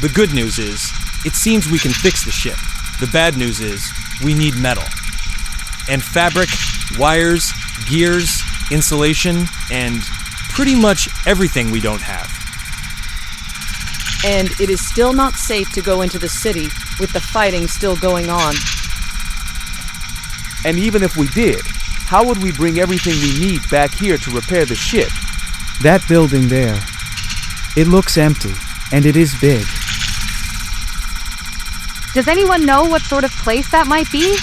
The good news is, it seems we can fix the ship. The bad news is, we need metal. And fabric, wires, gears, insulation, and pretty much everything we don't have. And it is still not safe to go into the city with the fighting still going on. And even if we did, how would we bring everything we need back here to repair the ship? That building there. It looks empty, and it is big. Does anyone know what sort of place that might be?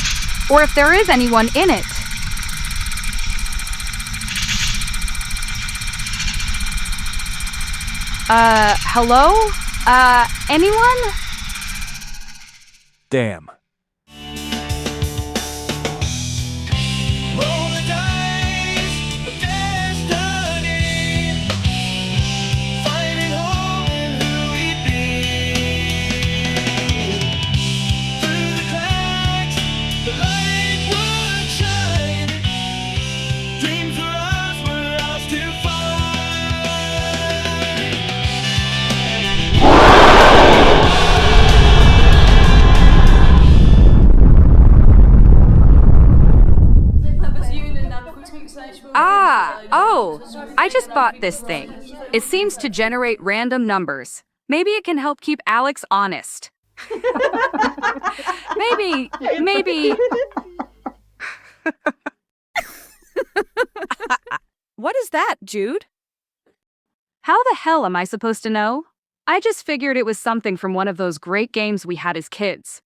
Or if there is anyone in it? Hello? Anyone? Damn. I just bought this thing. It seems to generate random numbers. Maybe it can help keep Alex honest. Maybe. What is that, Jude? How the hell am I supposed to know? I just figured it was something from one of those great games we had as kids.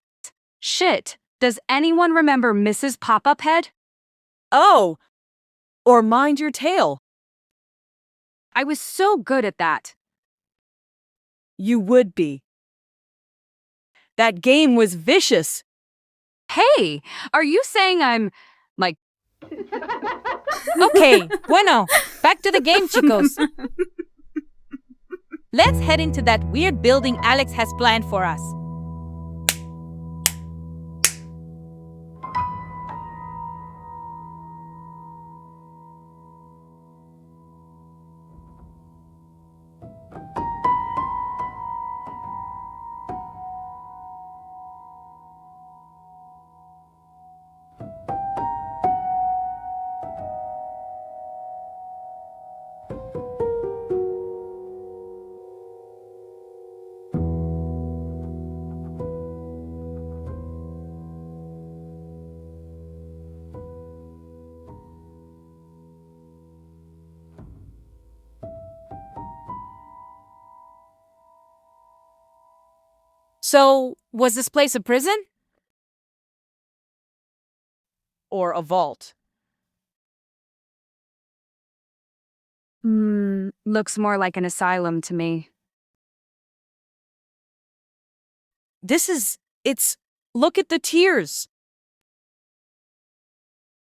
Shit, does anyone remember Mrs. Pop-Up Head? Oh! Or Mind Your Tail. I was so good at that. You would be. That game was vicious. Hey, are you saying I'm, like... Okay, bueno. Back to the game, chicos. Let's head into that weird building Alex has planned for us. So, was this place a prison? Or a vault. Looks more like an asylum to me. Look at the tears.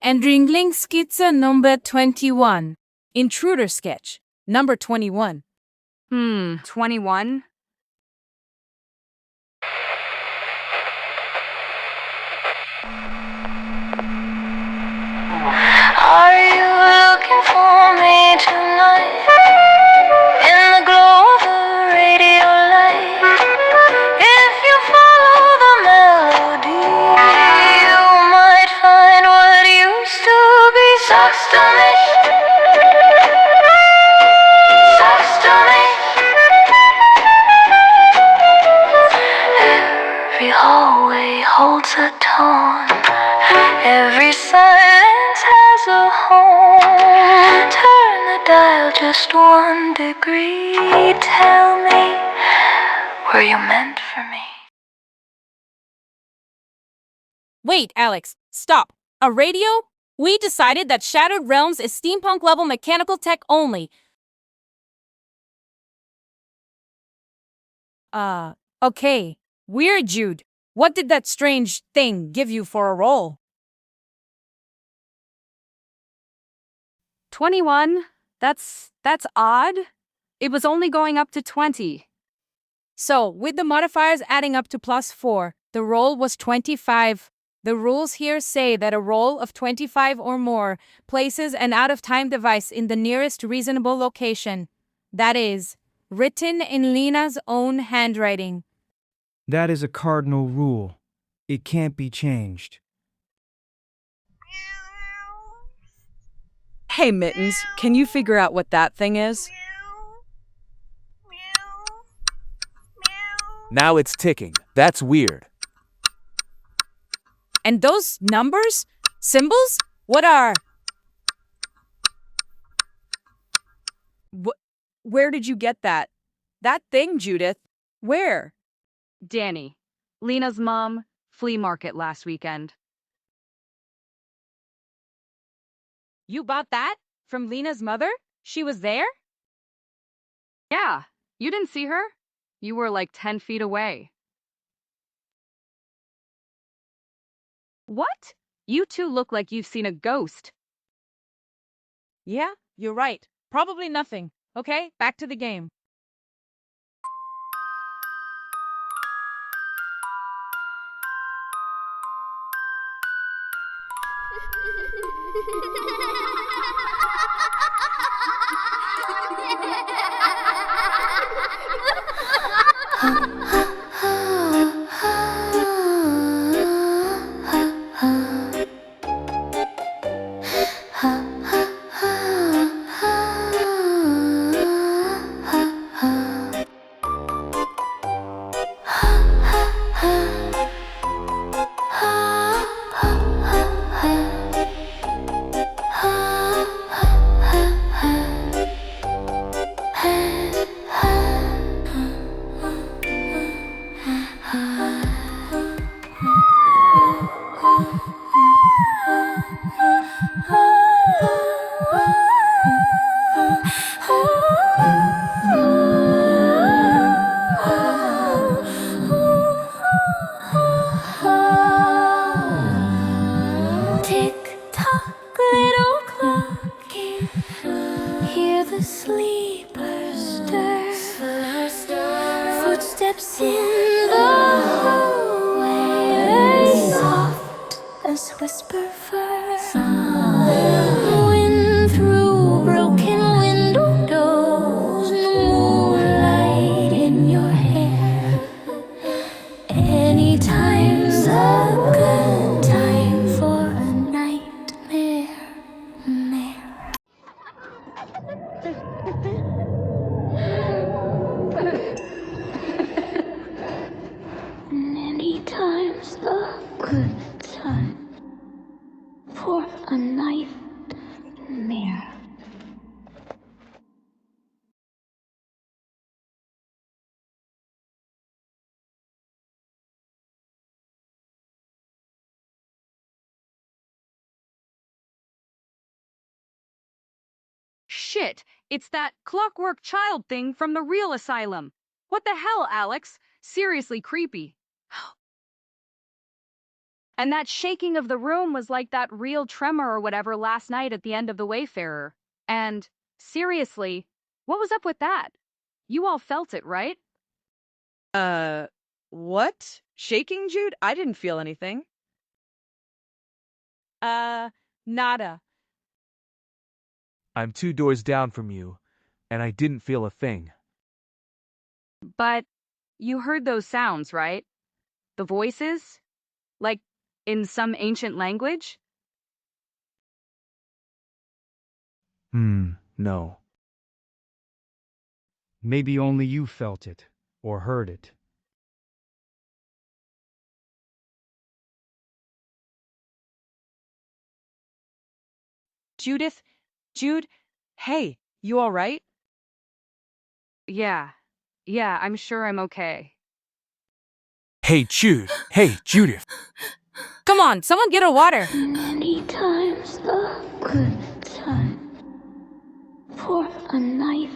And Ringling Skizze number 21. Intruder sketch, number 21. 21? Are you looking for me tonight? In the glow of the radio light. If you follow the melody, you might find what used to be sucks to me. Sucks to me. Every hallway holds a tone. Every silence has a home. Turn the dial just 1 degree. Tell me, were you meant for me? Wait, Alex, stop. A radio? We decided that Shattered Realms is steampunk level mechanical tech only. Okay. Weird, Jude. What did that strange thing give you for a roll? 21? That's odd. It was only going up to 20. So, with the modifiers adding up to +4, the roll was 25. The rules here say that a roll of 25 or more places an out-of-time device in the nearest reasonable location. That is, written in Lena's own handwriting. That is a cardinal rule. It can't be changed. Hey, Mittens, can you figure out what that thing is? Now it's ticking. That's weird. And those numbers? Symbols? What are? Where did you get that? That thing, Judith. Where? Danny, Lena's mom, flea market last weekend. You bought that? From Lena's mother? She was there? Yeah, you didn't see her? You were like 10 feet away. What? You two look like you've seen a ghost. Yeah, you're right. Probably nothing. Okay, back to the game. Tick-tock, little clocky, hear the sleepers stir. Footsteps in the hallway, soft as whisper fur. Wind through broken windows, moonlight in your hair. Anytime's a good time for a nightmare. Anytime's a good time for a nightmare. Shit, it's that clockwork child thing from the real asylum. What the hell, Alex? Seriously creepy. And that shaking of the room was like that real tremor or whatever last night at the end of The Wayfarer. And, seriously, what was up with that? You all felt it, right? What? Shaking, Jude? I didn't feel anything. Nada. I'm 2 doors down from you, and I didn't feel a thing. But you heard those sounds, right? The voices? Like in some ancient language? No. Maybe only you felt it, or heard it. Judith? Jude? Hey, you all right? Yeah, I'm sure I'm okay. Hey, Jude. Hey, Judith. Come on, someone get her water. Anytime's a good time for a nightmare.